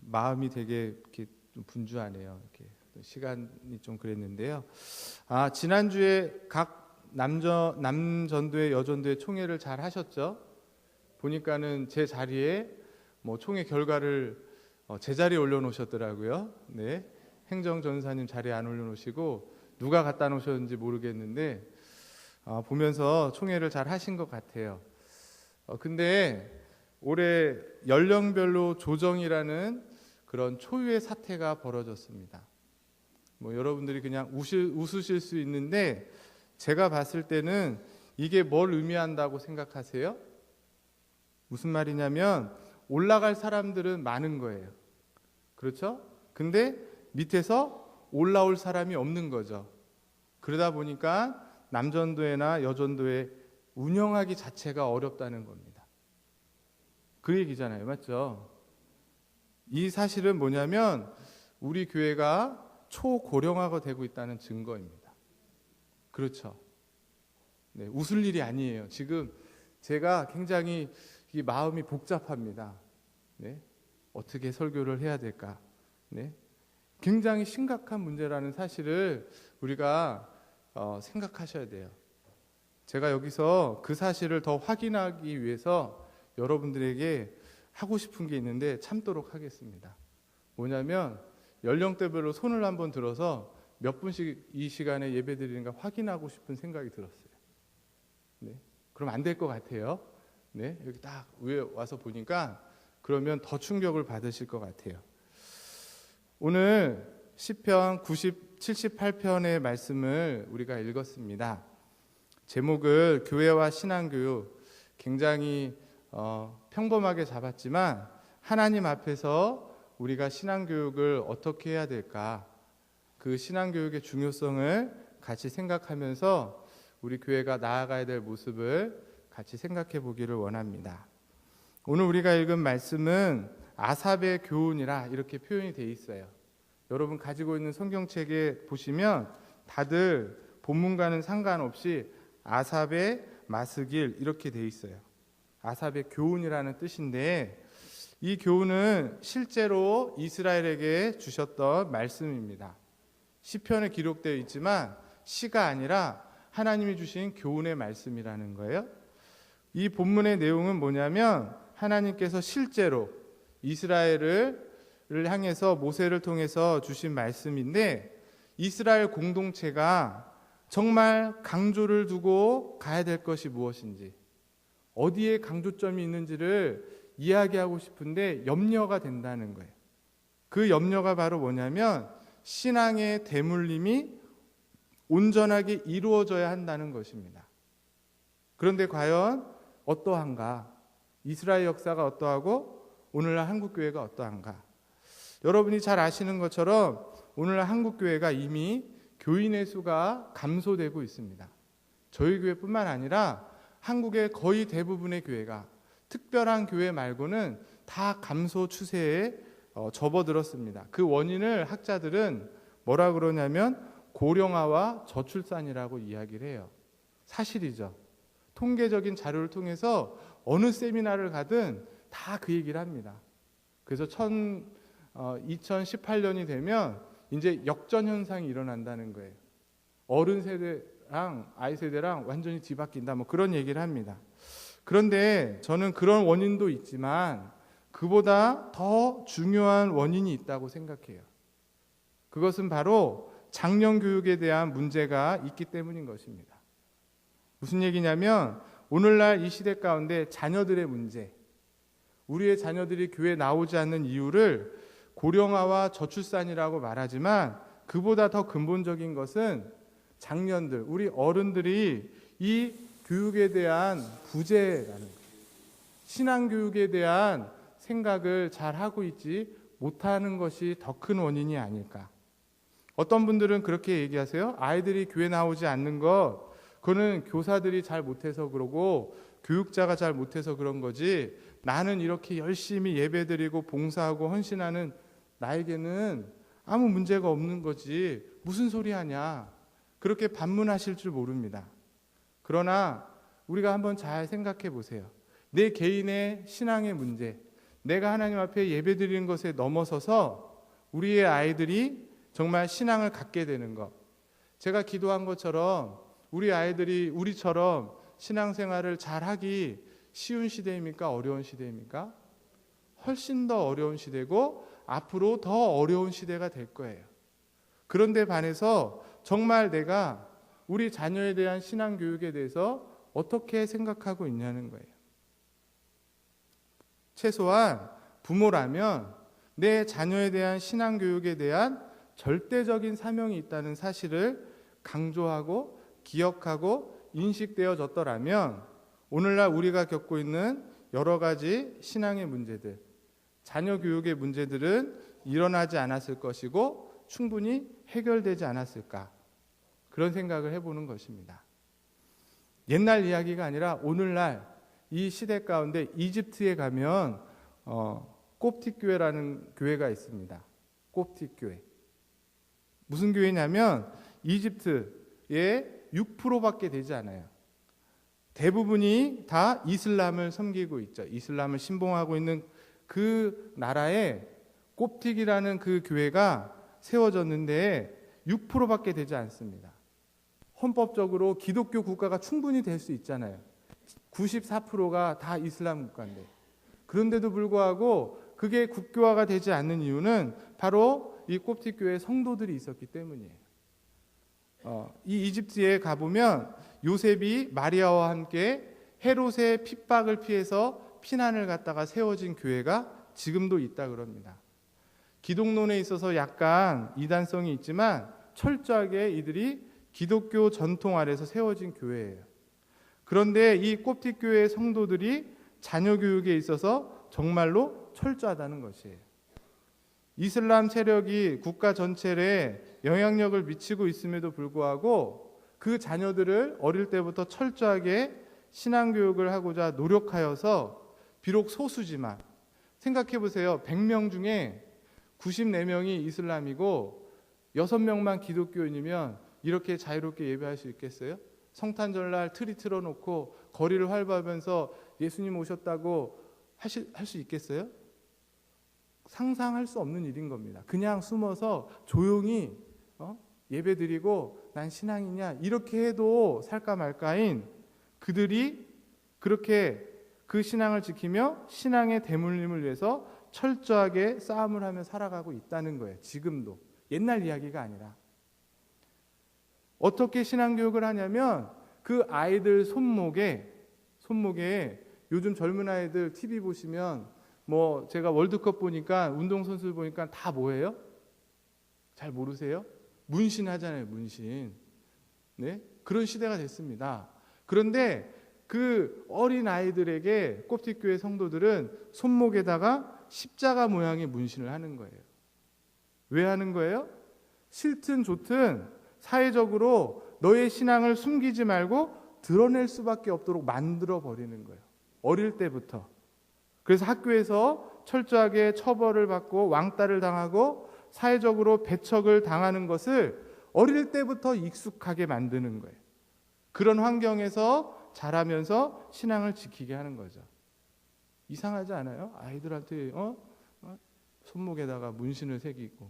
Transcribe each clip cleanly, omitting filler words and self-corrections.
마음이 되게 이렇게 좀 분주하네요. 이렇게 시간이 좀 그랬는데요. 지난주에 각 남전도회, 여전도회 총회를 잘 하셨죠? 보니까는 제 자리에 총회 결과를 제 자리에 올려놓으셨더라고요. 네, 행정전사님 자리에 안 올려놓으시고 누가 갖다 놓으셨는지 모르겠는데 보면서 총회를 잘 하신 것 같아요. 근데 올해 연령별로 조정이라는 그런 초유의 사태가 벌어졌습니다. 여러분들이 그냥 웃으실 수 있는데 제가 봤을 때는 이게 뭘 의미한다고 생각하세요? 무슨 말이냐면 올라갈 사람들은 많은 거예요. 그렇죠? 근데 밑에서 올라올 사람이 없는 거죠. 그러다 보니까 남전도회나 여전도회 운영하기 자체가 어렵다는 겁니다. 그 얘기잖아요. 맞죠? 이 사실은 뭐냐면 우리 교회가 초고령화가 되고 있다는 증거입니다. 그렇죠? 네, 웃을 일이 아니에요. 지금 제가 굉장히 이 마음이 복잡합니다. 네, 어떻게 설교를 해야 될까? 네, 굉장히 심각한 문제라는 사실을 우리가 생각하셔야 돼요. 제가 여기서 그 사실을 더 확인하기 위해서 여러분들에게 하고 싶은 게 있는데 참도록 하겠습니다. 뭐냐면 연령대별로 손을 한번 들어서 몇 분씩 이 시간에 예배드리는가 확인하고 싶은 생각이 들었어요. 네, 그럼 안 될 것 같아요. 네, 여기 딱 위에 와서 보니까 그러면 더 충격을 받으실 것 같아요. 오늘 시편 78편의 말씀을 우리가 읽었습니다. 제목을 교회와 신앙교육, 굉장히 평범하게 잡았지만 하나님 앞에서 우리가 신앙교육을 어떻게 해야 될까, 그 신앙교육의 중요성을 같이 생각하면서 우리 교회가 나아가야 될 모습을 같이 생각해 보기를 원합니다. 오늘 우리가 읽은 말씀은 아삽의 교훈이라 이렇게 표현이 되어 있어요. 여러분 가지고 있는 성경책에 보시면 다들 본문과는 상관없이 아삽의 마스길 이렇게 되어 있어요. 아삽의 교훈이라는 뜻인데 이 교훈은 실제로 이스라엘에게 주셨던 말씀입니다. 시편에 기록되어 있지만 시가 아니라 하나님이 주신 교훈의 말씀이라는 거예요. 이 본문의 내용은 뭐냐면 하나님께서 실제로 이스라엘을 향해서 모세를 통해서 주신 말씀인데 이스라엘 공동체가 정말 강조를 두고 가야 될 것이 무엇인지, 어디에 강조점이 있는지를 이야기하고 싶은데 염려가 된다는 거예요. 그 염려가 바로 뭐냐면 신앙의 대물림이 온전하게 이루어져야 한다는 것입니다. 그런데 과연 어떠한가? 이스라엘 역사가 어떠하고 오늘날 한국교회가 어떠한가? 여러분이 잘 아시는 것처럼 오늘날 한국교회가 이미 교인의 수가 감소되고 있습니다. 저희 교회뿐만 아니라 한국의 거의 대부분의 교회가 특별한 교회 말고는 다 감소 추세에 접어들었습니다. 그 원인을 학자들은 뭐라 그러냐면 고령화와 저출산이라고 이야기를 해요. 사실이죠. 통계적인 자료를 통해서 어느 세미나를 가든 다 그 얘기를 합니다. 그래서 2018년이 되면 이제 역전 현상이 일어난다는 거예요. 어른 세대랑 아이 세대랑 완전히 뒤바뀐다, 그런 얘기를 합니다. 그런데 저는 그런 원인도 있지만 그보다 더 중요한 원인이 있다고 생각해요. 그것은 바로 장년 교육에 대한 문제가 있기 때문인 것입니다. 무슨 얘기냐면 오늘날 이 시대 가운데 자녀들의 문제, 우리의 자녀들이 교회에 나오지 않는 이유를 고령화와 저출산이라고 말하지만 그보다 더 근본적인 것은 장년들, 우리 어른들이 이 교육에 대한 부재라는 거예요. 신앙교육에 대한 생각을 잘 하고 있지 못하는 것이 더 큰 원인이 아닐까. 어떤 분들은 그렇게 얘기하세요. 아이들이 교회 나오지 않는 것, 그거는 교사들이 잘 못해서 그러고 교육자가 잘 못해서 그런 거지, 나는 이렇게 열심히 예배드리고 봉사하고 헌신하는 나에게는 아무 문제가 없는 거지 무슨 소리 하냐, 그렇게 반문하실 줄 모릅니다. 그러나 우리가 한번 잘 생각해 보세요. 내 개인의 신앙의 문제, 내가 하나님 앞에 예배드리는 것에 넘어서서 우리의 아이들이 정말 신앙을 갖게 되는 것. 제가 기도한 것처럼 우리 아이들이 우리처럼 신앙생활을 잘하기 쉬운 시대입니까? 어려운 시대입니까? 훨씬 더 어려운 시대고 앞으로 더 어려운 시대가 될 거예요. 그런데 반해서 정말 내가 우리 자녀에 대한 신앙 교육에 대해서 어떻게 생각하고 있냐는 거예요. 최소한 부모라면 내 자녀에 대한 신앙 교육에 대한 절대적인 사명이 있다는 사실을 강조하고 기억하고 인식되어졌더라면 오늘날 우리가 겪고 있는 여러 가지 신앙의 문제들, 자녀 교육의 문제들은 일어나지 않았을 것이고 충분히 해결되지 않았을까, 그런 생각을 해보는 것입니다. 옛날 이야기가 아니라 오늘날 이 시대 가운데 이집트에 가면 콥틱 교회라는 교회가 있습니다. 콥틱 교회. 무슨 교회냐면 이집트의 6%밖에 되지 않아요. 대부분이 다 이슬람을 섬기고 있죠. 이슬람을 신봉하고 있는 그 나라에 콥틱이라는 그 교회가 세워졌는데 6%밖에 되지 않습니다. 헌법적으로 기독교 국가가 충분히 될 수 있잖아요. 94%가 다 이슬람 국가인데. 그런데도 불구하고 그게 국교화가 되지 않는 이유는 바로 이 콥틱 교회 성도들이 있었기 때문이에요. 이 이집트에 가보면 요셉이 마리아와 함께 헤롯의 핍박을 피해서 피난을 갔다가 세워진 교회가 지금도 있다 그럽니다. 기독론에 있어서 약간 이단성이 있지만 철저하게 이들이 기독교 전통 아래서 세워진 교회예요. 그런데 이 콥틱 교회의 성도들이 자녀 교육에 있어서 정말로 철저하다는 것이에요. 이슬람 세력이 국가 전체에 영향력을 미치고 있음에도 불구하고 그 자녀들을 어릴 때부터 철저하게 신앙교육을 하고자 노력하여서 비록 소수지만 생각해 보세요. 100명 중에 94명이 이슬람이고 6명만 기독교인이면 이렇게 자유롭게 예배할 수 있겠어요? 성탄절날 트리 틀어놓고 거리를 활보하면서 예수님 오셨다고 할 수 있겠어요? 상상할 수 없는 일인 겁니다. 그냥 숨어서 조용히 예배드리고 난 신앙이냐 이렇게 해도 살까 말까인 그들이 그렇게 그 신앙을 지키며 신앙의 대물림을 위해서 철저하게 싸움을 하며 살아가고 있다는 거예요. 지금도. 옛날 이야기가 아니라. 어떻게 신앙교육을 하냐면 그 아이들 손목에 요즘 젊은 아이들 TV 보시면 뭐 제가 월드컵 보니까 운동선수들 보니까 다 뭐예요? 잘 모르세요? 문신 하잖아요. 문신. 네? 그런 시대가 됐습니다. 그런데 그 어린 아이들에게 콥틱 교회 성도들은 손목에다가 십자가 모양의 문신을 하는 거예요. 왜 하는 거예요? 싫든 좋든 사회적으로 너의 신앙을 숨기지 말고 드러낼 수밖에 없도록 만들어 버리는 거예요. 어릴 때부터. 그래서 학교에서 철저하게 처벌을 받고 왕따를 당하고 사회적으로 배척을 당하는 것을 어릴 때부터 익숙하게 만드는 거예요. 그런 환경에서 자라면서 신앙을 지키게 하는 거죠. 이상하지 않아요? 아이들한테 손목에다가 문신을 새기고.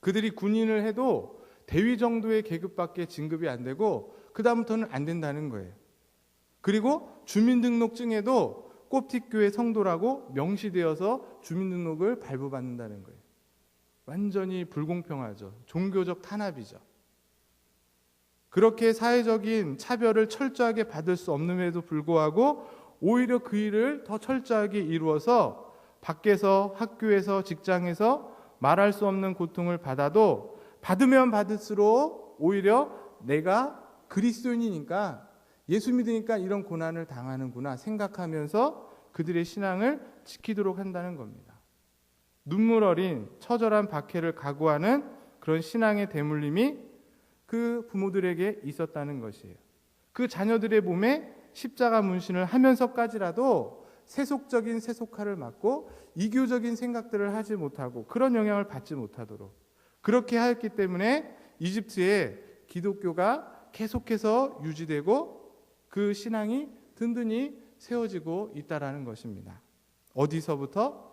그들이 군인을 해도 대위 정도의 계급밖에 진급이 안 되고 그 다음부터는 안 된다는 거예요. 그리고 주민등록증에도 콥틱 교회 성도라고 명시되어서 주민등록을 발부받는다는 거예요. 완전히 불공평하죠. 종교적 탄압이죠. 그렇게 사회적인 차별을 철저하게 받을 수 없음에도 불구하고 오히려 그 일을 더 철저하게 이루어서 밖에서 학교에서 직장에서 말할 수 없는 고통을 받아도 받으면 받을수록 오히려 내가 그리스도인이니까 예수 믿으니까 이런 고난을 당하는구나 생각하면서 그들의 신앙을 지키도록 한다는 겁니다. 눈물 어린 처절한 박해를 각오하는 그런 신앙의 대물림이 그 부모들에게 있었다는 것이에요. 그 자녀들의 몸에 십자가 문신을 하면서까지라도 세속적인 세속화를 막고 이교적인 생각들을 하지 못하고 그런 영향을 받지 못하도록 그렇게 하였기 때문에 이집트에 기독교가 계속해서 유지되고 그 신앙이 든든히 세워지고 있다라는 것입니다. 어디서부터?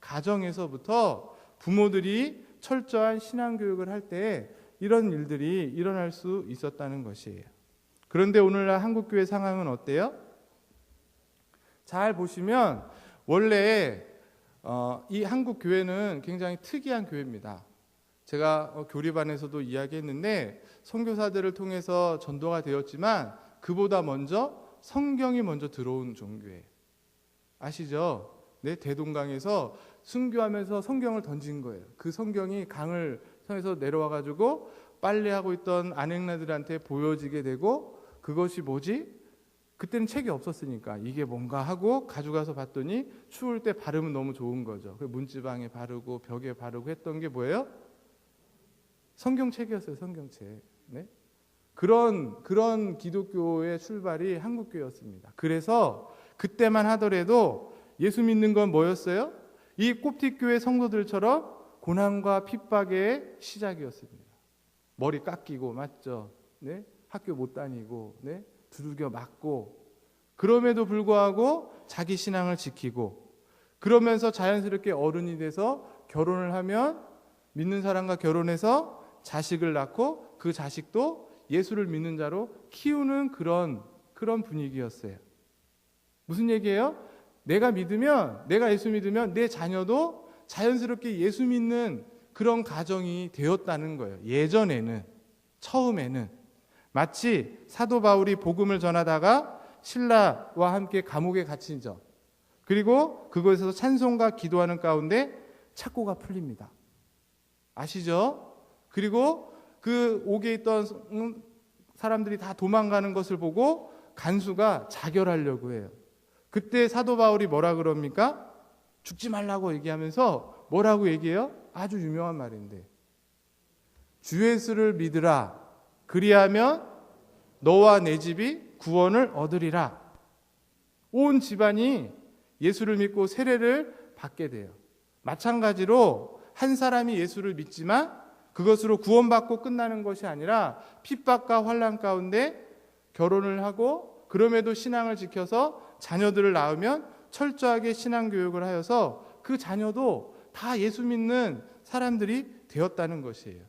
가정에서부터 부모들이 철저한 신앙교육을 할 때 이런 일들이 일어날 수 있었다는 것이에요. 그런데 오늘날 한국교회 상황은 어때요? 잘 보시면 원래 이 한국교회는 굉장히 특이한 교회입니다. 제가 교리반에서도 이야기했는데 선교사들을 통해서 전도가 되었지만 그보다 먼저 성경이 먼저 들어온 종교예요. 아시죠? 네, 대동강에서 순교하면서 성경을 던진 거예요. 그 성경이 강을 통해서 내려와 가지고 빨래하고 있던 아넥나들한테 보여지게 되고, 그것이 뭐지? 그때는 책이 없었으니까 이게 뭔가 하고 가져가서 봤더니 추울 때 바르면 너무 좋은 거죠. 문지방에 바르고 벽에 바르고 했던 게 뭐예요? 성경책이었어요. 성경책. 네? 그런 기독교의 출발이 한국교회였습니다. 그래서 그때만 하더라도 예수 믿는 건 뭐였어요? 이 꼽티교회 성도들처럼 고난과 핍박의 시작이었습니다. 머리 깎이고, 맞죠? 네? 학교 못 다니고, 네? 두들겨 맞고, 그럼에도 불구하고 자기 신앙을 지키고, 그러면서 자연스럽게 어른이 돼서 결혼을 하면 믿는 사람과 결혼해서 자식을 낳고 그 자식도 예수를 믿는 자로 키우는 그런 분위기였어요. 무슨 얘기예요? 내가 예수 믿으면 내 자녀도 자연스럽게 예수 믿는 그런 가정이 되었다는 거예요. 예전에는, 처음에는 마치 사도 바울이 복음을 전하다가 신라와 함께 감옥에 갇히죠. 그리고 그곳에서 찬송과 기도하는 가운데 착고가 풀립니다. 아시죠? 그리고 그 옥에 있던 사람들이 다 도망가는 것을 보고 간수가 자결하려고 해요. 그때 사도 바울이 뭐라 그럽니까? 죽지 말라고 얘기하면서 뭐라고 얘기해요? 아주 유명한 말인데, 주 예수를 믿으라. 그리하면 너와 내 집이 구원을 얻으리라. 온 집안이 예수를 믿고 세례를 받게 돼요. 마찬가지로 한 사람이 예수를 믿지만 그것으로 구원받고 끝나는 것이 아니라 핍박과 환난 가운데 결혼을 하고, 그럼에도 신앙을 지켜서 자녀들을 낳으면 철저하게 신앙교육을 하여서 그 자녀도 다 예수 믿는 사람들이 되었다는 것이에요.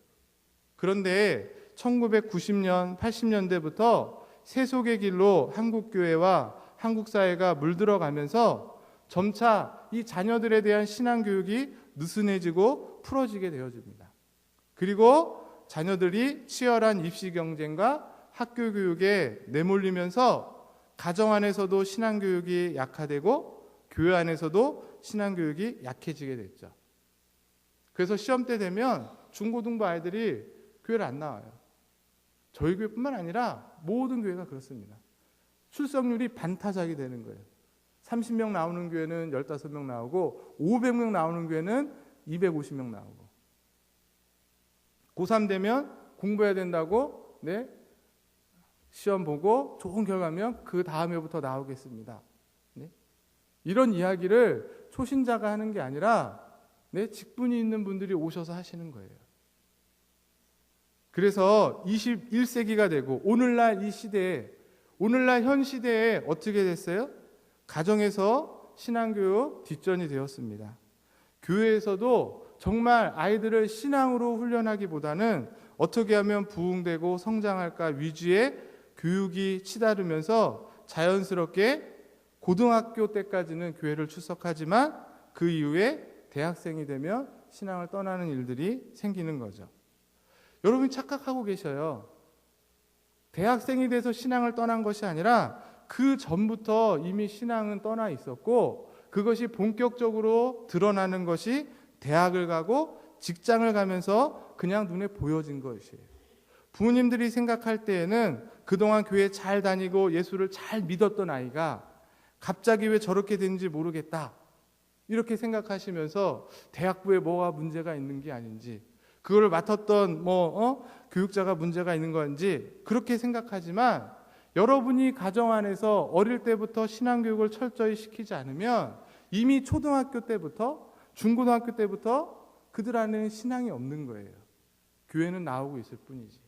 그런데 1990년, 80년대부터 세속의 길로 한국교회와 한국사회가 물들어가면서 점차 이 자녀들에 대한 신앙교육이 느슨해지고 풀어지게 되어집니다. 그리고 자녀들이 치열한 입시 경쟁과 학교 교육에 내몰리면서 가정 안에서도 신앙교육이 약화되고 교회 안에서도 신앙교육이 약해지게 됐죠. 그래서 시험 때 되면 중고등부 아이들이 교회를 안 나와요. 저희 교회뿐만 아니라 모든 교회가 그렇습니다. 출석률이 반타작이 되는 거예요. 30명 나오는 교회는 15명 나오고 500명 나오는 교회는 250명 나오고, 고3 되면 공부해야 된다고 시험 보고 좋은 결과면 그 다음 해부터 나오겠습니다. 이런 이야기를 초신자가 하는 게 아니라 직분이 있는 분들이 오셔서 하시는 거예요. 그래서 21세기가 되고 오늘날 이 시대에, 오늘날 현 시대에 어떻게 됐어요? 가정에서 신앙교육 뒷전이 되었습니다. 교회에서도 정말 아이들을 신앙으로 훈련하기보다는 어떻게 하면 부흥되고 성장할까 위주의 교육이 치달으면서 자연스럽게 고등학교 때까지는 교회를 출석하지만 그 이후에 대학생이 되면 신앙을 떠나는 일들이 생기는 거죠. 여러분이 착각하고 계셔요. 대학생이 돼서 신앙을 떠난 것이 아니라 그 전부터 이미 신앙은 떠나 있었고, 그것이 본격적으로 드러나는 것이 대학을 가고 직장을 가면서 그냥 눈에 보여진 것이에요. 부모님들이 생각할 때에는 그동안 교회 잘 다니고 예수를 잘 믿었던 아이가 갑자기 왜 저렇게 된지 모르겠다, 이렇게 생각하시면서 대학부에 뭐가 문제가 있는 게 아닌지, 그걸 맡았던 교육자가 문제가 있는 건지 그렇게 생각하지만, 여러분이 가정 안에서 어릴 때부터 신앙교육을 철저히 시키지 않으면 이미 초등학교 때부터, 중고등학교 때부터 그들 안에는 신앙이 없는 거예요. 교회는 나오고 있을 뿐이지.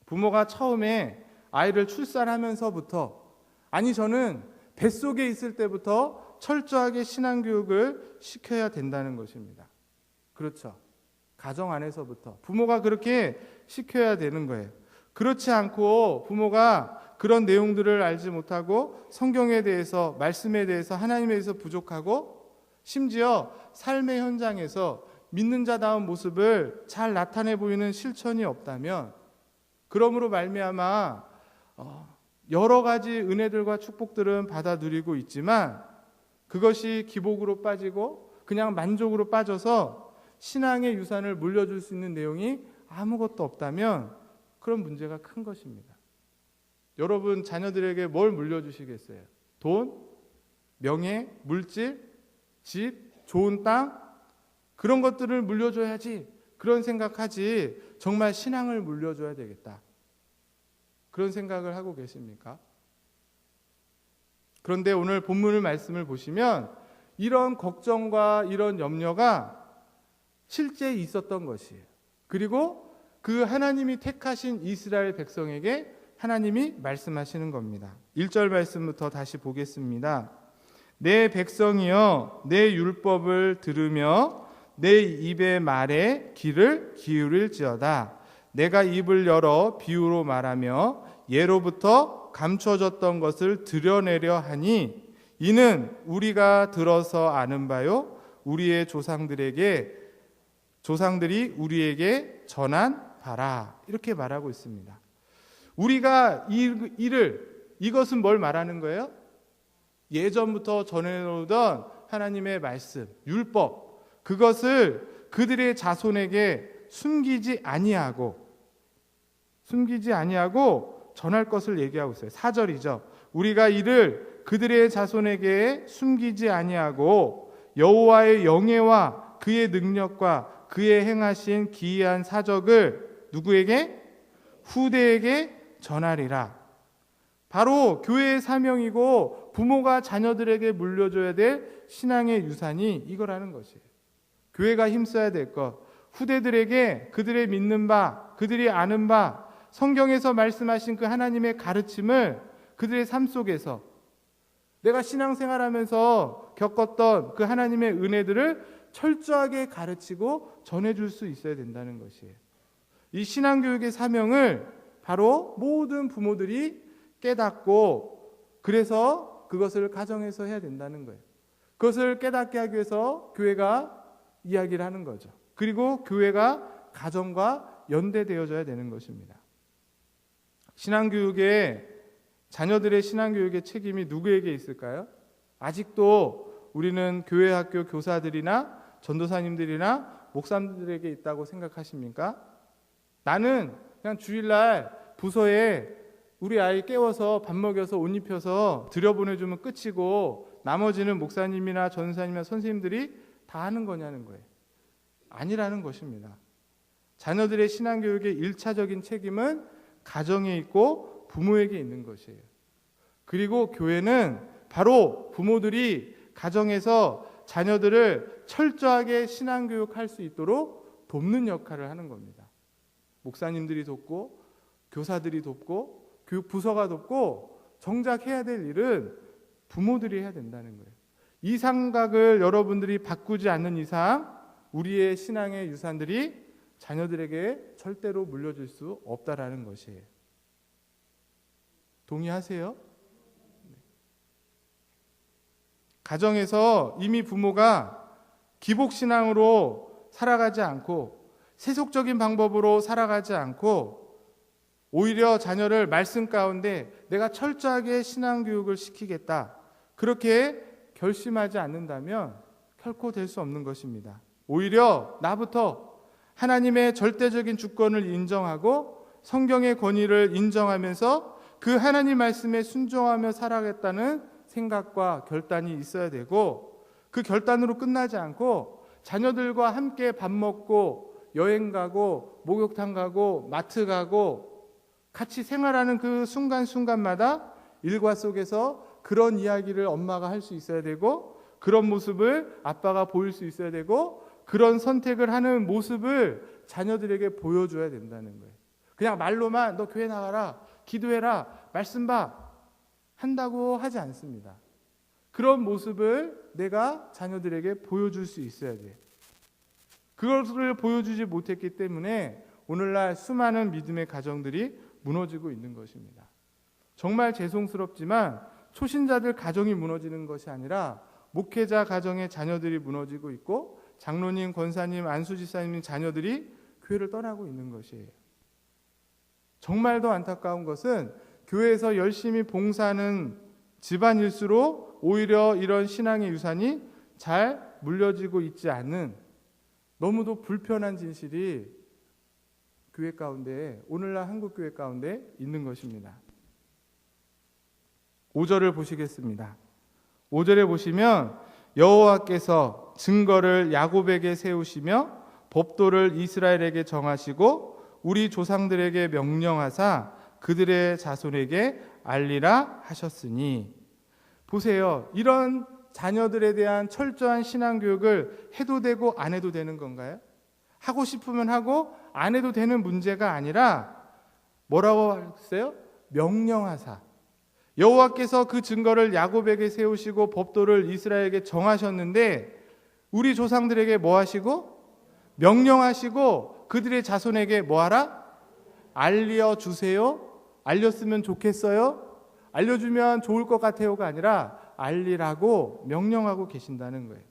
부모가 처음에 아이를 출산하면서부터, 아니 저는 뱃속에 있을 때부터 철저하게 신앙교육을 시켜야 된다는 것입니다. 그렇죠. 가정 안에서부터 부모가 그렇게 시켜야 되는 거예요. 그렇지 않고 부모가 그런 내용들을 알지 못하고 성경에 대해서, 말씀에 대해서, 하나님에 대해서 부족하고 심지어 삶의 현장에서 믿는 자다운 모습을 잘 나타내 보이는 실천이 없다면, 그러므로 말미암아 여러 가지 은혜들과 축복들은 받아 누리고 있지만 그것이 기복으로 빠지고 그냥 만족으로 빠져서 신앙의 유산을 물려줄 수 있는 내용이 아무것도 없다면 그런 문제가 큰 것입니다. 여러분 자녀들에게 뭘 물려주시겠어요? 돈, 명예, 물질, 집, 좋은 땅, 그런 것들을 물려줘야지, 그런 생각하지 정말 신앙을 물려줘야 되겠다, 그런 생각을 하고 계십니까? 그런데 오늘 본문의 말씀을 보시면 이런 걱정과 이런 염려가 실제 있었던 것이에요. 그리고 그 하나님이 택하신 이스라엘 백성에게 하나님이 말씀하시는 겁니다. 1절 말씀부터 다시 보겠습니다. 내 백성이여 내 율법을 들으며 내 입의 말에 귀를 기울일지어다. 내가 입을 열어 비유로 말하며 예로부터 감춰졌던 것을 드러내려 하니 이는 우리가 들어서 아는 바요 우리의 조상들이 우리에게 전한 바라. 이렇게 말하고 있습니다. 우리가 이것은 뭘 말하는 거예요? 예전부터 전해오던 하나님의 말씀, 율법, 그것을 그들의 자손에게 숨기지 아니하고 전할 것을 얘기하고 있어요. 4절이죠. 우리가 이를 그들의 자손에게 숨기지 아니하고 여호와의 영예와 그의 능력과 그의 행하신 기이한 사적을 누구에게? 후대에게 전하리라. 바로 교회의 사명이고 부모가 자녀들에게 물려줘야 될 신앙의 유산이 이거라는 것이에요. 교회가 힘써야 될 것, 후대들에게 그들의 믿는 바, 그들이 아는 바, 성경에서 말씀하신 그 하나님의 가르침을 그들의 삶 속에서 내가 신앙생활하면서 겪었던 그 하나님의 은혜들을 철저하게 가르치고 전해줄 수 있어야 된다는 것이에요. 이 신앙교육의 사명을 바로 모든 부모들이 깨닫고 그래서 그것을 가정에서 해야 된다는 거예요. 그것을 깨닫게 하기 위해서 교회가 이야기를 하는 거죠. 그리고 교회가 가정과 연대되어져야 되는 것입니다. 자녀들의 신앙교육의 책임이 누구에게 있을까요? 아직도 우리는 교회 학교 교사들이나 전도사님들이나 목사님들에게 있다고 생각하십니까? 나는 그냥 주일날 부서에 우리 아이 깨워서 밥 먹여서 옷 입혀서 들여보내주면 끝이고 나머지는 목사님이나 전도사님이나 선생님들이 다 하는 거냐는 거예요. 아니라는 것입니다. 자녀들의 신앙교육의 1차적인 책임은 가정에 있고 부모에게 있는 것이에요. 그리고 교회는 바로 부모들이 가정에서 자녀들을 철저하게 신앙교육할 수 있도록 돕는 역할을 하는 겁니다. 목사님들이 돕고 교사들이 돕고 교육부서가 돕고 정작 해야 될 일은 부모들이 해야 된다는 거예요. 이 생각을 여러분들이 바꾸지 않는 이상 우리의 신앙의 유산들이 자녀들에게 절대로 물려줄 수 없다라는 것이에요. 동의하세요? 가정에서 이미 부모가 기복신앙으로 살아가지 않고 세속적인 방법으로 살아가지 않고 오히려 자녀를 말씀 가운데 내가 철저하게 신앙교육을 시키겠다, 그렇게 결심하지 않는다면 결코 될 수 없는 것입니다. 오히려 나부터 하나님의 절대적인 주권을 인정하고 성경의 권위를 인정하면서 그 하나님 말씀에 순종하며 살아가겠다는 생각과 결단이 있어야 되고, 그 결단으로 끝나지 않고 자녀들과 함께 밥 먹고 여행 가고 목욕탕 가고 마트 가고 같이 생활하는 그 순간순간마다 일과 속에서 그런 이야기를 엄마가 할 수 있어야 되고, 그런 모습을 아빠가 보일 수 있어야 되고, 그런 선택을 하는 모습을 자녀들에게 보여줘야 된다는 거예요. 그냥 말로만 너 교회 나가라, 기도해라, 말씀 봐 한다고 하지 않습니다. 그런 모습을 내가 자녀들에게 보여줄 수 있어야 돼. 그것을 보여주지 못했기 때문에 오늘날 수많은 믿음의 가정들이 무너지고 있는 것입니다. 정말 죄송스럽지만 초신자들 가정이 무너지는 것이 아니라 목회자 가정의 자녀들이 무너지고 있고 장로님, 권사님, 안수지사님 자녀들이 교회를 떠나고 있는 것이에요. 정말 더 안타까운 것은 교회에서 열심히 봉사하는 집안일수록 오히려 이런 신앙의 유산이 잘 물려지고 있지 않는 너무도 불편한 진실이 교회 가운데, 오늘날 한국 교회 가운데 있는 것입니다. 5절을 보시겠습니다. 5절에 보시면 여호와께서 증거를 야곱에게 세우시며 법도를 이스라엘에게 정하시고 우리 조상들에게 명령하사 그들의 자손에게 알리라 하셨으니. 보세요. 이런 자녀들에 대한 철저한 신앙교육을 해도 되고 안 해도 되는 건가요? 하고 싶으면 하고 안 해도 되는 문제가 아니라 뭐라고 했어요? 명령하사. 여호와께서 그 증거를 야곱에게 세우시고 법도를 이스라엘에게 정하셨는데 우리 조상들에게 뭐 하시고? 명령하시고 그들의 자손에게 뭐 하라? 알려주세요. 알렸으면 좋겠어요. 알려주면 좋을 것 같아요가 아니라 알리라고 명령하고 계신다는 거예요.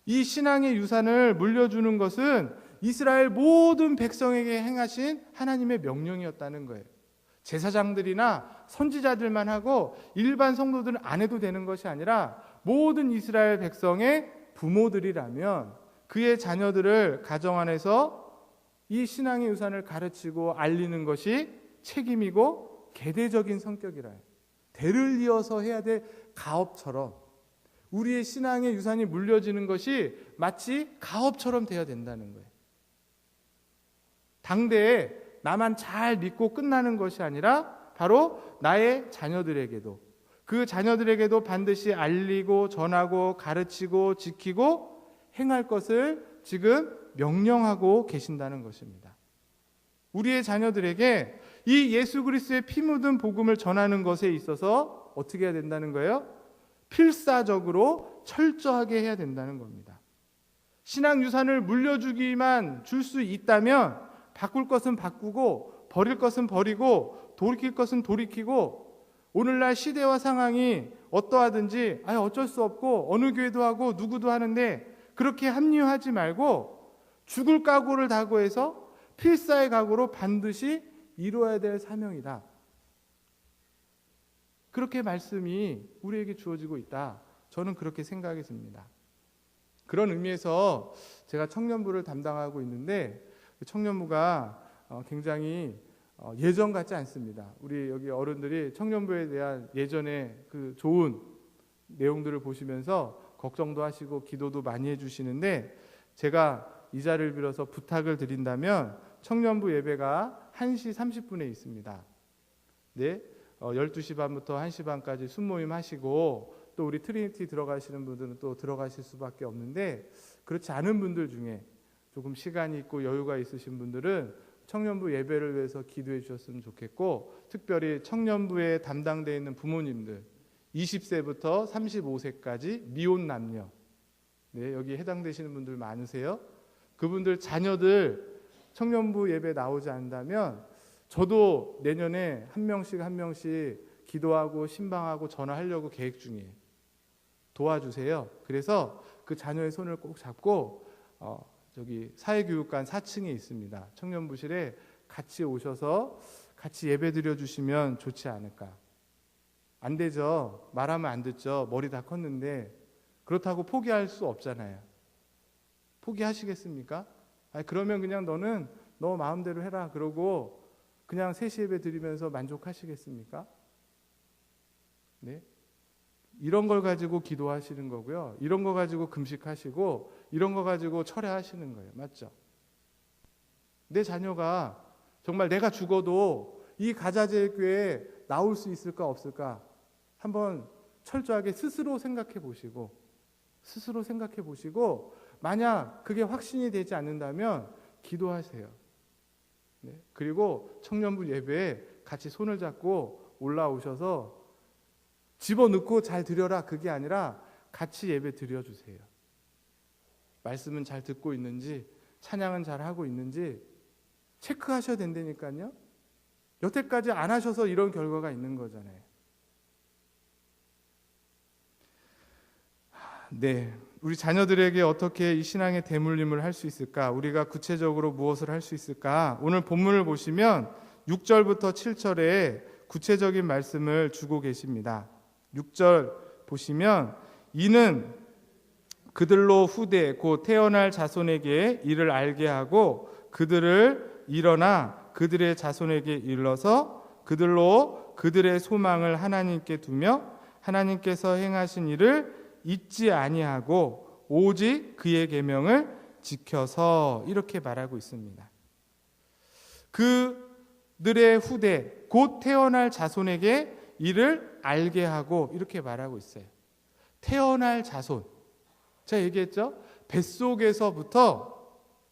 이 신앙의 유산을 물려주는 것은 이스라엘 모든 백성에게 행하신 하나님의 명령이었다는 거예요. 제사장들이나 선지자들만 하고 일반 성도들은 안 해도 되는 것이 아니라 모든 이스라엘 백성의 부모들이라면 그의 자녀들을 가정 안에서 이 신앙의 유산을 가르치고 알리는 것이 책임이고 계대적인 성격이라 해요. 대를 이어서 해야 될 가업처럼 우리의 신앙의 유산이 물려지는 것이 마치 가업처럼 되어야 된다는 거예요. 당대에 나만 잘 믿고 끝나는 것이 아니라 바로 나의 자녀들에게도 그 자녀들에게도 반드시 알리고 전하고 가르치고 지키고 행할 것을 지금 명령하고 계신다는 것입니다. 우리의 자녀들에게 이 예수 그리스도의 피 묻은 복음을 전하는 것에 있어서 어떻게 해야 된다는 거예요? 필사적으로 철저하게 해야 된다는 겁니다. 신앙 유산을 물려주기만 줄 수 있다면 바꿀 것은 바꾸고 버릴 것은 버리고 돌이킬 것은 돌이키고 오늘날 시대와 상황이 어떠하든지 어쩔 수 없고 어느 교회도 하고 누구도 하는데 그렇게 합리화하지 말고 죽을 각오를 다고 해서 필사의 각오로 반드시 이루어야 될 사명이다. 그렇게 말씀이 우리에게 주어지고 있다. 저는 그렇게 생각이 듭니다. 그런 의미에서 제가 청년부를 담당하고 있는데 청년부가 굉장히 예전 같지 않습니다. 우리 여기 어른들이 청년부에 대한 예전의 그 좋은 내용들을 보시면서 걱정도 하시고 기도도 많이 해주시는데 제가 이 자리를 빌어서 부탁을 드린다면 청년부 예배가 1시 30분에 있습니다. 네, 12시 반부터 1시 반까지 순모임 하시고 또 우리 트리니티 들어가시는 분들은 또 들어가실 수밖에 없는데 그렇지 않은 분들 중에 조금 시간이 있고 여유가 있으신 분들은 청년부 예배를 위해서 기도해 주셨으면 좋겠고 특별히 청년부에 담당되어 있는 부모님들 20세부터 35세까지 미혼 남녀 네, 여기 해당되시는 분들 많으세요. 그분들 자녀들 청년부 예배 나오지 않는다면 저도 내년에 한 명씩 기도하고 신방하고 전화하려고 계획 중이에요. 도와주세요. 그래서 그 자녀의 손을 꼭 잡고 저기 사회교육관 4층에 있습니다. 청년부실에 같이 오셔서 같이 예배 드려주시면 좋지 않을까. 안 되죠. 말하면 안 듣죠. 머리 다 컸는데 그렇다고 포기할 수 없잖아요. 포기하시겠습니까? 그러면 그냥 너는 너 마음대로 해라. 그러고 그냥 3시 예배 드리면서 만족하시겠습니까? 네? 이런 걸 가지고 기도하시는 거고요. 이런 거 가지고 금식하시고 이런 거 가지고 철회하시는 거예요. 맞죠? 내 자녀가 정말 내가 죽어도 이 가자제일교회에 나올 수 있을까 없을까 한번 철저하게 스스로 생각해 보시고 만약 그게 확신이 되지 않는다면 기도하세요. 네. 그리고 청년부 예배에 같이 손을 잡고 올라오셔서 집어넣고 잘 드려라, 그게 아니라 같이 예배 드려주세요. 말씀은 잘 듣고 있는지, 찬양은 잘 하고 있는지 체크하셔야 된다니까요. 여태까지 안 하셔서 이런 결과가 있는 거잖아요. 네, 우리 자녀들에게 어떻게 이 신앙의 대물림을 할 수 있을까? 우리가 구체적으로 무엇을 할 수 있을까? 오늘 본문을 보시면 6절부터 7절에 구체적인 말씀을 주고 계십니다. 6절 보시면 이는 그들로 후대 곧 태어날 자손에게 이를 알게 하고 그들을 일어나 그들의 자손에게 일러서 그들로 그들의 소망을 하나님께 두며 하나님께서 행하신 일을 잊지 아니하고 오직 그의 계명을 지켜서, 이렇게 말하고 있습니다. 그들의 후대 곧 태어날 자손에게 이를 알게 하고, 이렇게 말하고 있어요. 태어날 자손, 제가 얘기했죠? 뱃속에서부터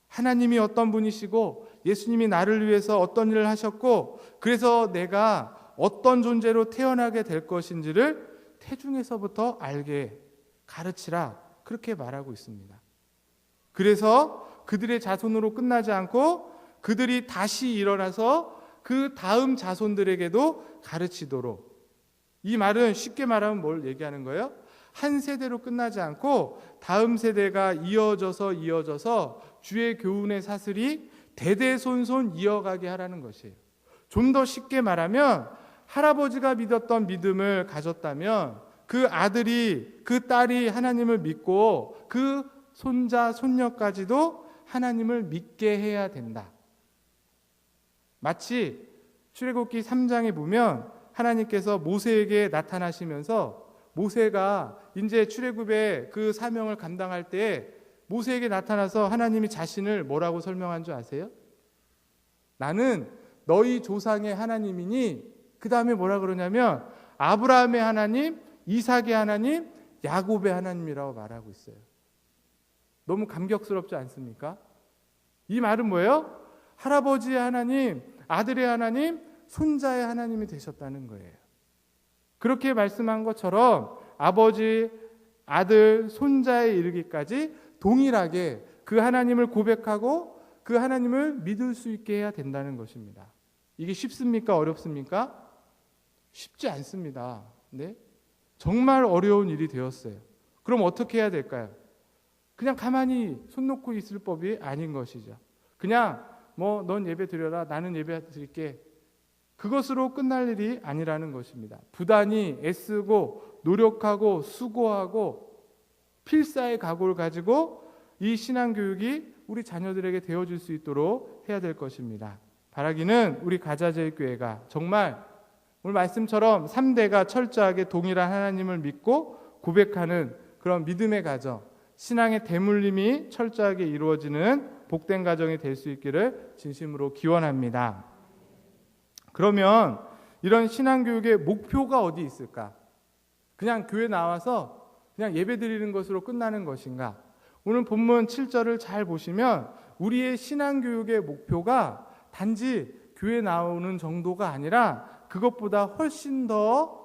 하나님이 어떤 분이시고 예수님이 나를 위해서 어떤 일을 하셨고 그래서 내가 어떤 존재로 태어나게 될 것인지를 태중에서부터 알게 가르치라, 그렇게 말하고 있습니다. 그래서 그들의 자손으로 끝나지 않고 그들이 다시 일어나서 그 다음 자손들에게도 가르치도록. 이 말은 쉽게 말하면 뭘 얘기하는 거예요? 한 세대로 끝나지 않고 다음 세대가 이어져서 주의 교훈의 사슬이 대대손손 이어가게 하라는 것이에요. 좀 더 쉽게 말하면 할아버지가 믿었던 믿음을 가졌다면 그 아들이, 그 딸이 하나님을 믿고 그 손자, 손녀까지도 하나님을 믿게 해야 된다. 마치 출애굽기 3장에 보면 하나님께서 모세에게 나타나시면서 모세가 이제 출애굽의 그 사명을 감당할 때 모세에게 나타나서 하나님이 자신을 뭐라고 설명한 줄 아세요? 나는 너희 조상의 하나님이니, 그 다음에 뭐라 그러냐면 아브라함의 하나님, 이삭의 하나님, 야곱의 하나님이라고 말하고 있어요. 너무 감격스럽지 않습니까? 이 말은 뭐예요? 할아버지의 하나님, 아들의 하나님, 손자의 하나님이 되셨다는 거예요. 그렇게 말씀한 것처럼 아버지, 아들, 손자에 이르기까지 동일하게 그 하나님을 고백하고 그 하나님을 믿을 수 있게 해야 된다는 것입니다. 이게 쉽습니까? 어렵습니까? 쉽지 않습니다. 네? 정말 어려운 일이 되었어요. 그럼 어떻게 해야 될까요? 그냥 가만히 손 놓고 있을 법이 아닌 것이죠. 그냥 넌 예배 드려라, 나는 예배 드릴게, 그것으로 끝날 일이 아니라는 것입니다. 부단히 애쓰고 노력하고 수고하고 필사의 각오를 가지고 이 신앙교육이 우리 자녀들에게 되어줄 수 있도록 해야 될 것입니다. 바라기는 우리 가자제일교회가 정말 오늘 말씀처럼 3대가 철저하게 동일한 하나님을 믿고 고백하는 그런 믿음의 가정, 신앙의 대물림이 철저하게 이루어지는 복된 가정이 될 수 있기를 진심으로 기원합니다. 그러면 이런 신앙교육의 목표가 어디 있을까? 그냥 교회 나와서 그냥 예배 드리는 것으로 끝나는 것인가? 오늘 본문 7절을 잘 보시면 우리의 신앙교육의 목표가 단지 교회 나오는 정도가 아니라 그것보다 훨씬 더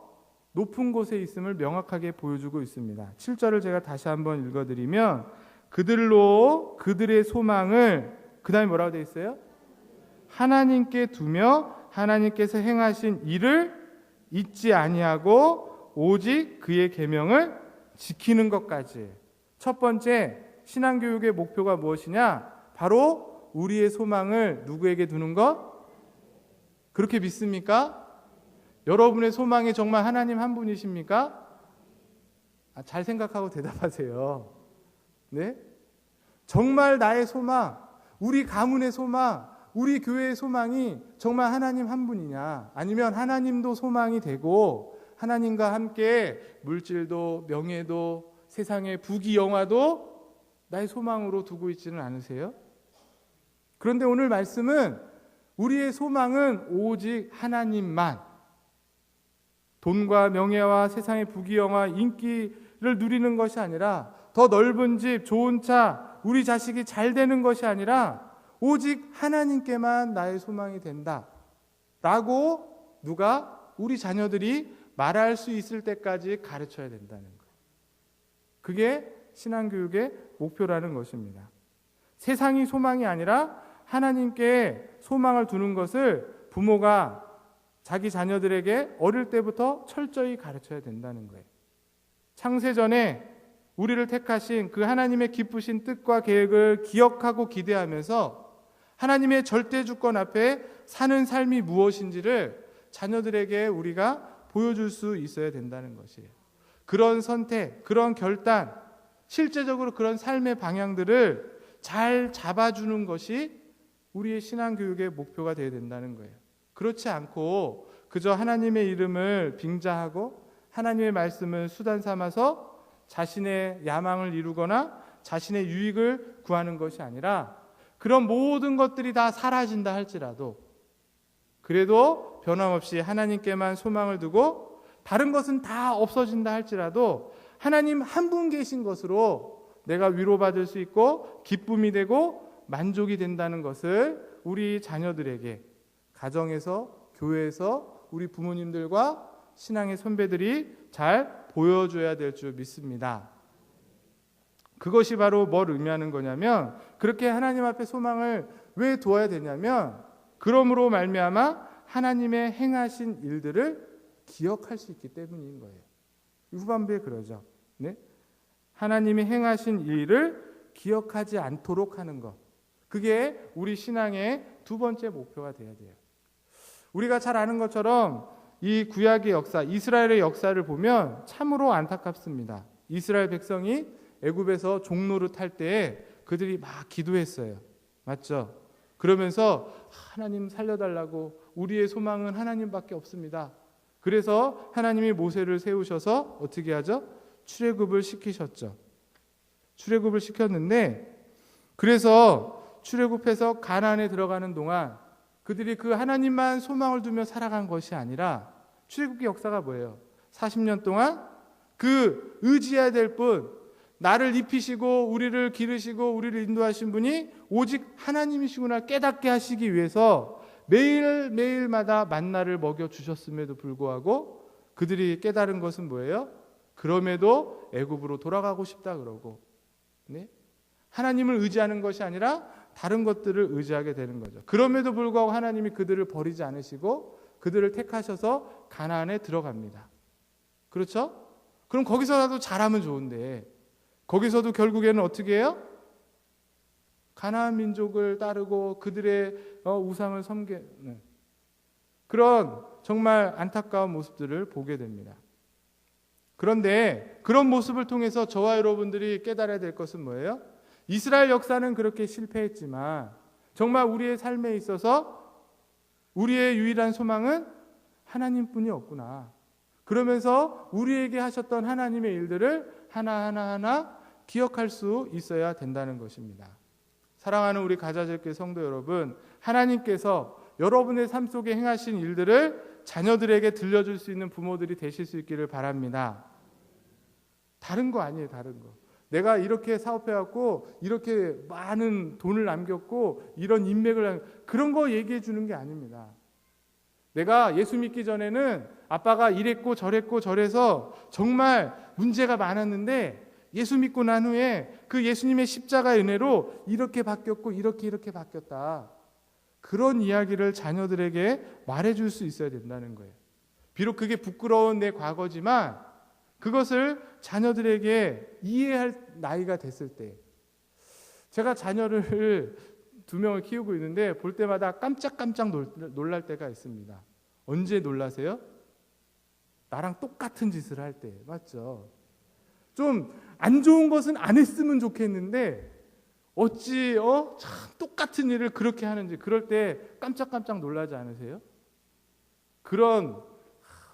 높은 곳에 있음을 명확하게 보여주고 있습니다. 7절을 제가 다시 한번 읽어드리면 그들로 그들의 소망을, 그 다음에 뭐라고 되어 있어요? 하나님께 두며 하나님께서 행하신 일을 잊지 아니하고 오직 그의 계명을 지키는 것까지. 첫 번째 신앙교육의 목표가 무엇이냐? 바로 우리의 소망을 누구에게 두는 것? 그렇게 믿습니까? 여러분의 소망이 정말 하나님 한 분이십니까? 잘 생각하고 대답하세요. 네? 정말 나의 소망, 우리 가문의 소망, 우리 교회의 소망이 정말 하나님 한 분이냐? 아니면 하나님도 소망이 되고 하나님과 함께 물질도 명예도 세상의 부귀영화도 나의 소망으로 두고 있지는 않으세요? 그런데 오늘 말씀은 우리의 소망은 오직 하나님만, 돈과 명예와 세상의 부귀영화, 인기를 누리는 것이 아니라 더 넓은 집, 좋은 차, 우리 자식이 잘 되는 것이 아니라 오직 하나님께만 나의 소망이 된다 라고 누가? 우리 자녀들이 말할 수 있을 때까지 가르쳐야 된다는 거예요. 그게 신앙교육의 목표라는 것입니다. 세상이 소망이 아니라 하나님께 소망을 두는 것을 부모가 자기 자녀들에게 어릴 때부터 철저히 가르쳐야 된다는 거예요. 창세전에 우리를 택하신 그 하나님의 기쁘신 뜻과 계획을 기억하고 기대하면서 하나님의 절대 주권 앞에 사는 삶이 무엇인지를 자녀들에게 우리가 보여줄 수 있어야 된다는 것이에요. 그런 선택, 그런 결단, 실제적으로 그런 삶의 방향들을 잘 잡아주는 것이 우리의 신앙교육의 목표가 되어야 된다는 거예요. 그렇지 않고 그저 하나님의 이름을 빙자하고 하나님의 말씀을 수단 삼아서 자신의 야망을 이루거나 자신의 유익을 구하는 것이 아니라 그런 모든 것들이 다 사라진다 할지라도 그래도 변함없이 하나님께만 소망을 두고 다른 것은 다 없어진다 할지라도 하나님 한 분 계신 것으로 내가 위로받을 수 있고 기쁨이 되고 만족이 된다는 것을 우리 자녀들에게 가정에서 교회에서 우리 부모님들과 신앙의 선배들이 잘 보여줘야 될 줄 믿습니다. 그것이 바로 뭘 의미하는 거냐면 그렇게 하나님 앞에 소망을 왜 두어야 되냐면 그러므로 말미암아 하나님의 행하신 일들을 기억할 수 있기 때문인 거예요. 후반부에 그러죠. 네? 하나님이 행하신 일을 기억하지 않도록 하는 것. 그게 우리 신앙의 두 번째 목표가 돼야 돼요. 우리가 잘 아는 것처럼 이 구약의 역사, 이스라엘의 역사를 보면 참으로 안타깝습니다. 이스라엘 백성이 애굽에서 종노릇할 때에 그들이 막 기도했어요. 맞죠? 그러면서 하나님 살려달라고 우리의 소망은 하나님밖에 없습니다. 그래서 하나님이 모세를 세우셔서 어떻게 하죠? 출애굽을 시키셨죠. 출애굽을 시켰는데 그래서 출애굽해서 가나안에 들어가는 동안 그들이 그 하나님만 소망을 두며 살아간 것이 아니라 출애굽의 역사가 뭐예요? 40년 동안 그 의지해야 될 분, 나를 입히시고 우리를 기르시고 우리를 인도하신 분이 오직 하나님이시구나 깨닫게 하시기 위해서 매일매일마다 만나를 먹여주셨음에도 불구하고 그들이 깨달은 것은 뭐예요? 그럼에도 애굽으로 돌아가고 싶다 그러고 네? 하나님을 의지하는 것이 아니라 다른 것들을 의지하게 되는 거죠. 그럼에도 불구하고 하나님이 그들을 버리지 않으시고 그들을 택하셔서 가나안에 들어갑니다. 그렇죠? 그럼 거기서라도 잘하면 좋은데 거기서도 결국에는 어떻게 해요? 가나안 민족을 따르고 그들의 우상을 섬기는 그런 정말 안타까운 모습들을 보게 됩니다. 그런데 그런 모습을 통해서 저와 여러분들이 깨달아야 될 것은 뭐예요? 이스라엘 역사는 그렇게 실패했지만 정말 우리의 삶에 있어서 우리의 유일한 소망은 하나님뿐이 없구나. 그러면서 우리에게 하셨던 하나님의 일들을 하나하나 기억할 수 있어야 된다는 것입니다. 사랑하는 우리 가자질교회 성도 여러분, 하나님께서 여러분의 삶 속에 행하신 일들을 자녀들에게 들려줄 수 있는 부모들이 되실 수 있기를 바랍니다. 다른 거 아니에요, 다른 거. 내가 이렇게 사업해갖고 이렇게 많은 돈을 남겼고 이런 인맥을 그런 거 얘기해 주는 게 아닙니다. 내가 예수 믿기 전에는 아빠가 이랬고 저래서 정말 문제가 많았는데 예수 믿고 난 후에 그 예수님의 십자가의 은혜로 이렇게 바뀌었고 이렇게 바뀌었다. 그런 이야기를 자녀들에게 말해줄 수 있어야 된다는 거예요. 비록 그게 부끄러운 내 과거지만 그것을 자녀들에게 이해할 나이가 됐을 때 제가 자녀를 2명을 키우고 있는데 볼 때마다 깜짝깜짝 놀랄 때가 있습니다. 언제 놀라세요? 나랑 똑같은 짓을 할 때. 맞죠? 좀 안 좋은 것은 안 했으면 좋겠는데 어찌 참 똑같은 일을 그렇게 하는지 그럴 때 깜짝깜짝 놀라지 않으세요? 그런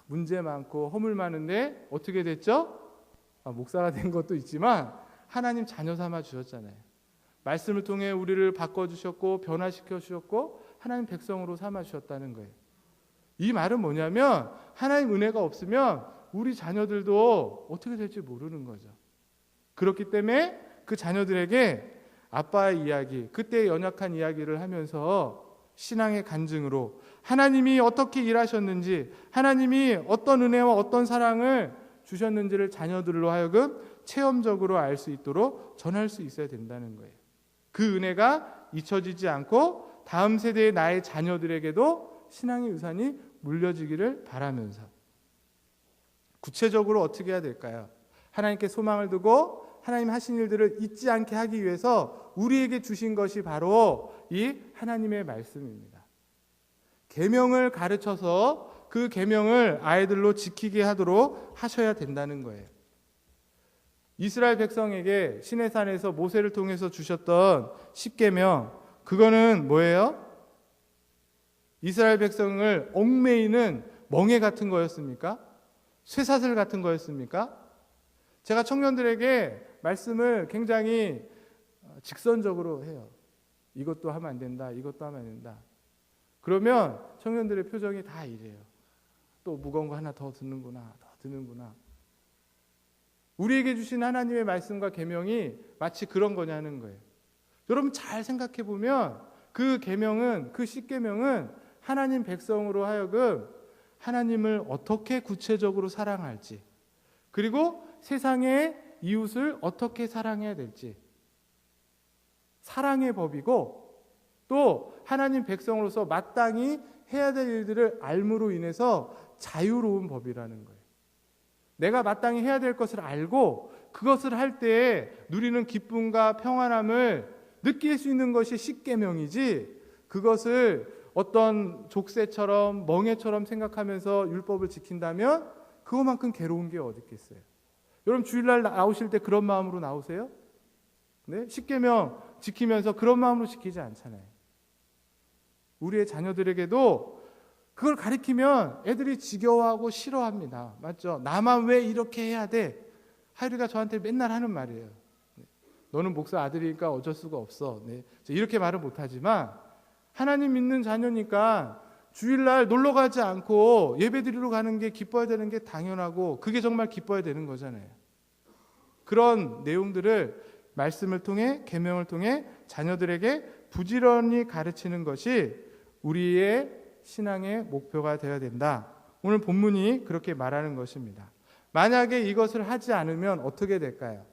문제 많고 허물 많은데 어떻게 됐죠? 목사가 된 것도 있지만 하나님 자녀 삼아 주셨잖아요. 말씀을 통해 우리를 바꿔주셨고 변화시켜 주셨고 하나님 백성으로 삼아 주셨다는 거예요. 이 말은 뭐냐면 하나님 은혜가 없으면 우리 자녀들도 어떻게 될지 모르는 거죠. 그렇기 때문에 그 자녀들에게 아빠의 이야기, 그때의 연약한 이야기를 하면서 신앙의 간증으로 하나님이 어떻게 일하셨는지, 하나님이 어떤 은혜와 어떤 사랑을 주셨는지를 자녀들로 하여금 체험적으로 알 수 있도록 전할 수 있어야 된다는 거예요. 그 은혜가 잊혀지지 않고 다음 세대의 나의 자녀들에게도 신앙의 유산이 물려지기를 바라면서, 구체적으로 어떻게 해야 될까요? 하나님께 소망을 두고 하나님 하신 일들을 잊지 않게 하기 위해서 우리에게 주신 것이 바로 이 하나님의 말씀입니다. 계명을 가르쳐서 그 계명을 아이들로 지키게 하도록 하셔야 된다는 거예요. 이스라엘 백성에게 시내산에서 모세를 통해서 주셨던 십계명, 그거는 뭐예요? 이스라엘 백성을 얽매이는 멍에 같은 거였습니까? 쇠사슬 같은 거였습니까? 제가 청년들에게 말씀을 굉장히 직선적으로 해요. 이것도 하면 안 된다, 이것도 하면 안 된다. 그러면 청년들의 표정이 다 이래요. 또 무거운 거 하나 더 듣는구나, 더 듣는구나. 우리에게 주신 하나님의 말씀과 계명이 마치 그런 거냐는 거예요. 여러분 잘 생각해 보면 그 계명은, 그 십계명은 하나님 백성으로 하여금 하나님을 어떻게 구체적으로 사랑할지, 그리고 세상의 이웃을 어떻게 사랑해야 될지, 사랑의 법이고, 또 하나님 백성으로서 마땅히 해야 될 일들을 알므로 인해서 자유로운 법이라는 거예요. 내가 마땅히 해야 될 것을 알고 그것을 할 때에 누리는 기쁨과 평안함을 느낄 수 있는 것이 십계명이지, 그것을 어떤 족쇄처럼 멍에처럼 생각하면서 율법을 지킨다면 그것만큼 괴로운 게 어디 있겠어요? 여러분 주일날 나오실 때 그런 마음으로 나오세요? 네? 십계명 지키면서 그런 마음으로 지키지 않잖아요. 우리의 자녀들에게도 그걸 가르치면 애들이 지겨워하고 싫어합니다. 맞죠? 나만 왜 이렇게 해야 돼? 하율이가 저한테 맨날 하는 말이에요. 너는 목사 아들이니까 어쩔 수가 없어. 네. 이렇게 말은 못하지만 하나님 믿는 자녀니까 주일날 놀러 가지 않고 예배 드리러 가는 게 기뻐야 되는 게 당연하고, 그게 정말 기뻐야 되는 거잖아요. 그런 내용들을 말씀을 통해, 계명을 통해 자녀들에게 부지런히 가르치는 것이 우리의 신앙의 목표가 되어야 된다. 오늘 본문이 그렇게 말하는 것입니다. 만약에 이것을 하지 않으면 어떻게 될까요?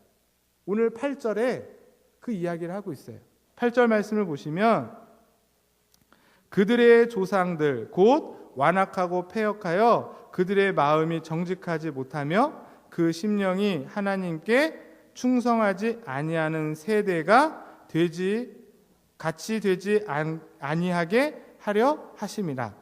오늘 8절에 그 이야기를 하고 있어요. 8절 말씀을 보시면 그들의 조상들 곧 완악하고 패역하여 그들의 마음이 정직하지 못하며 그 심령이 하나님께 충성하지 아니하는 세대가 같이 되지 아니하게 하려 하심이라.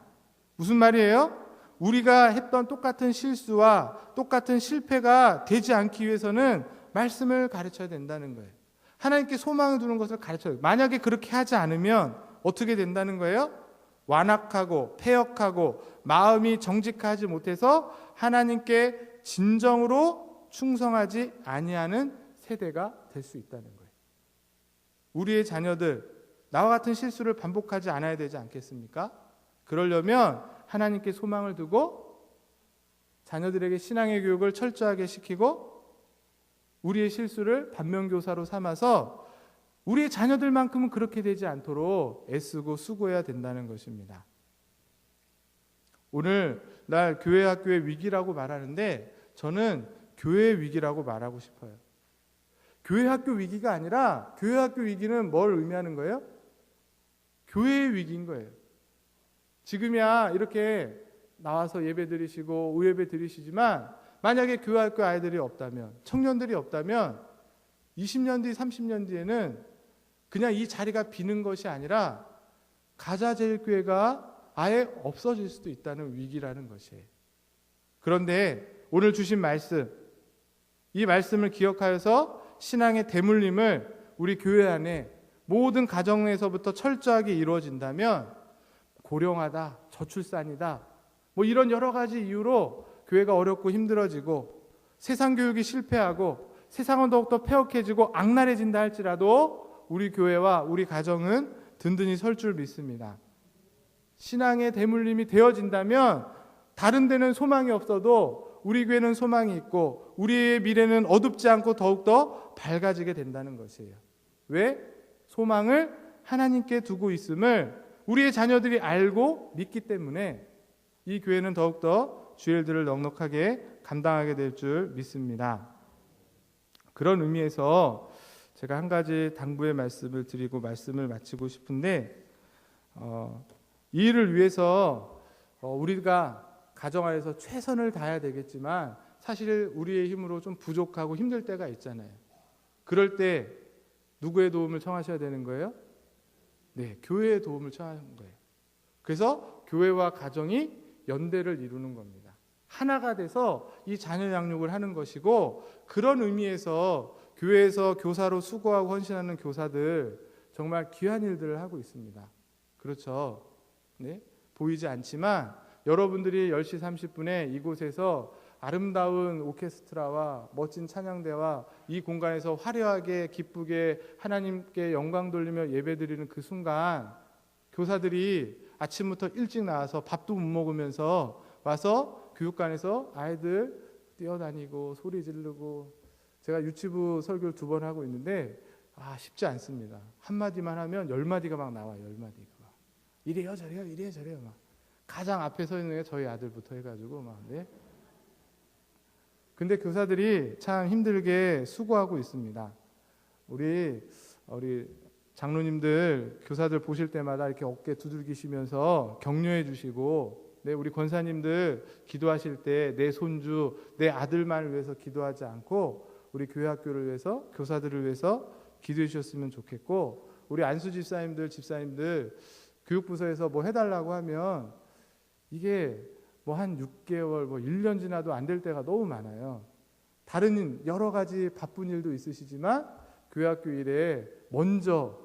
무슨 말이에요? 우리가 했던 똑같은 실수와 똑같은 실패가 되지 않기 위해서는 말씀을 가르쳐야 된다는 거예요. 하나님께 소망을 두는 것을 가르쳐야 돼요. 만약에 그렇게 하지 않으면 어떻게 된다는 거예요? 완악하고 패역하고 마음이 정직하지 못해서 하나님께 진정으로 충성하지 아니하는 세대가 될 수 있다는 거예요. 우리의 자녀들 나와 같은 실수를 반복하지 않아야 되지 않겠습니까? 그러려면 하나님께 소망을 두고 자녀들에게 신앙의 교육을 철저하게 시키고 우리의 실수를 반면교사로 삼아서 우리의 자녀들만큼은 그렇게 되지 않도록 애쓰고 수고해야 된다는 것입니다. 오늘날 교회 학교의 위기라고 말하는데 저는 교회의 위기라고 말하고 싶어요. 교회 학교 위기가 아니라 교회 학교 위기는 뭘 의미하는 거예요? 교회의 위기인 거예요. 지금이야 이렇게 나와서 예배 드리시고 우예배 드리시지만 만약에 교회 학교 아이들이 없다면, 청년들이 없다면 20년 뒤, 30년 뒤에는 그냥 이 자리가 비는 것이 아니라 가자제일교회가 아예 없어질 수도 있다는 위기라는 것이에요. 그런데 오늘 주신 말씀, 이 말씀을 기억하여서 신앙의 대물림을 우리 교회 안에 모든 가정에서부터 철저하게 이루어진다면 고령하다, 저출산이다, 뭐 이런 여러 가지 이유로 교회가 어렵고 힘들어지고 세상 교육이 실패하고 세상은 더욱더 폐역해지고 악랄해진다 할지라도 우리 교회와 우리 가정은 든든히 설 줄 믿습니다. 신앙의 대물림이 되어진다면 다른 데는 소망이 없어도 우리 교회는 소망이 있고 우리의 미래는 어둡지 않고 더욱더 밝아지게 된다는 것이에요. 왜? 소망을 하나님께 두고 있음을 우리의 자녀들이 알고 믿기 때문에 이 교회는 더욱더 주의 일들을 넉넉하게 감당하게 될 줄 믿습니다. 그런 의미에서 제가 한 가지 당부의 말씀을 드리고 말씀을 마치고 싶은데, 이 일을 위해서 우리가 가정안에서 최선을 다해야 되겠지만 사실 우리의 힘으로 좀 부족하고 힘들 때가 있잖아요. 그럴 때 누구의 도움을 청하셔야 되는 거예요? 네, 교회의 도움을 청하는 거예요. 그래서 교회와 가정이 연대를 이루는 겁니다. 하나가 돼서 이 자녀 양육을 하는 것이고, 그런 의미에서 교회에서 교사로 수고하고 헌신하는 교사들 정말 귀한 일들을 하고 있습니다. 그렇죠? 네, 보이지 않지만 여러분들이 10시 30분에 이곳에서 아름다운 오케스트라와 멋진 찬양대와 이 공간에서 화려하게 기쁘게 하나님께 영광 돌리며 예배드리는 그 순간, 교사들이 아침부터 일찍 나와서 밥도 못 먹으면서 와서 교육관에서 아이들 뛰어다니고 소리 지르고, 제가 유치부 설교를 2번 하고 있는데 쉽지 않습니다. 한마디만 하면 10마디가 막 나와요. 10마디가 막. 이래요 저래요 이래요 저래요 막. 가장 앞에 서 있는 게 저희 아들부터 해가지고 막. 네. 근데 교사들이 참 힘들게 수고하고 있습니다. 우리 장로님들 교사들 보실 때마다 이렇게 어깨 두들기시면서 격려해 주시고, 네, 우리 권사님들 기도하실 때 내 손주, 내 아들만을 위해서 기도하지 않고 우리 교회 학교를 위해서, 교사들을 위해서 기도해 주셨으면 좋겠고, 우리 안수 집사님들 교육부서에서 뭐 해달라고 하면 이게 뭐 한 6개월, 1년 지나도 안 될 때가 너무 많아요. 다른 여러 가지 바쁜 일도 있으시지만 교회 학교 일에 먼저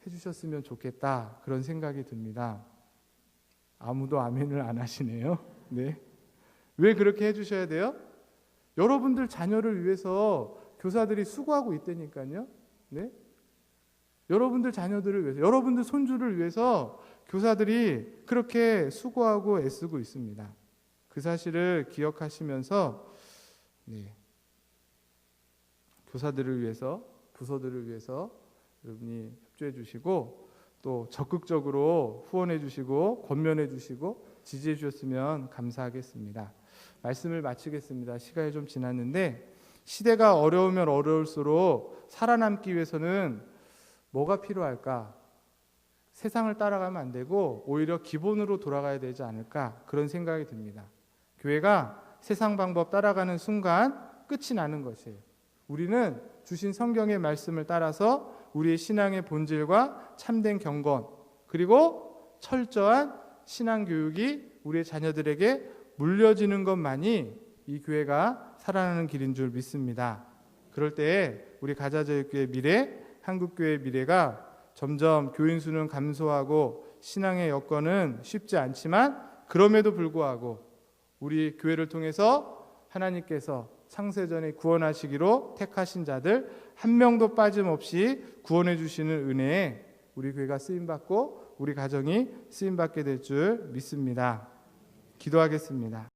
해주셨으면 좋겠다, 그런 생각이 듭니다. 아무도 아멘을 안 하시네요. 네. 왜 그렇게 해주셔야 돼요? 여러분들 자녀를 위해서 교사들이 수고하고 있다니까요. 네? 여러분들 자녀들을 위해서, 여러분들 손주를 위해서 교사들이 그렇게 수고하고 애쓰고 있습니다. 그 사실을 기억하시면서, 네, 교사들을 위해서, 부서들을 위해서 여러분이 협조해 주시고 또 적극적으로 후원해 주시고 권면해 주시고 지지해 주셨으면 감사하겠습니다. 말씀을 마치겠습니다. 시간이 좀 지났는데, 시대가 어려우면 어려울수록 살아남기 위해서는 뭐가 필요할까? 세상을 따라가면 안 되고 오히려 기본으로 돌아가야 되지 않을까, 그런 생각이 듭니다. 교회가 세상 방법 따라가는 순간 끝이 나는 것이에요. 우리는 주신 성경의 말씀을 따라서 우리의 신앙의 본질과 참된 경건, 그리고 철저한 신앙 교육이 우리의 자녀들에게 물려지는 것만이 이 교회가 살아나는 길인 줄 믿습니다. 그럴 때에 우리 가자저육교의 미래, 한국교회의 미래가 점점 교인 수는 감소하고 신앙의 여건은 쉽지 않지만, 그럼에도 불구하고 우리 교회를 통해서 하나님께서 창세전에 구원하시기로 택하신 자들 한 명도 빠짐없이 구원해 주시는 은혜에 우리 교회가 쓰임받고 우리 가정이 쓰임받게 될 줄 믿습니다. 기도하겠습니다.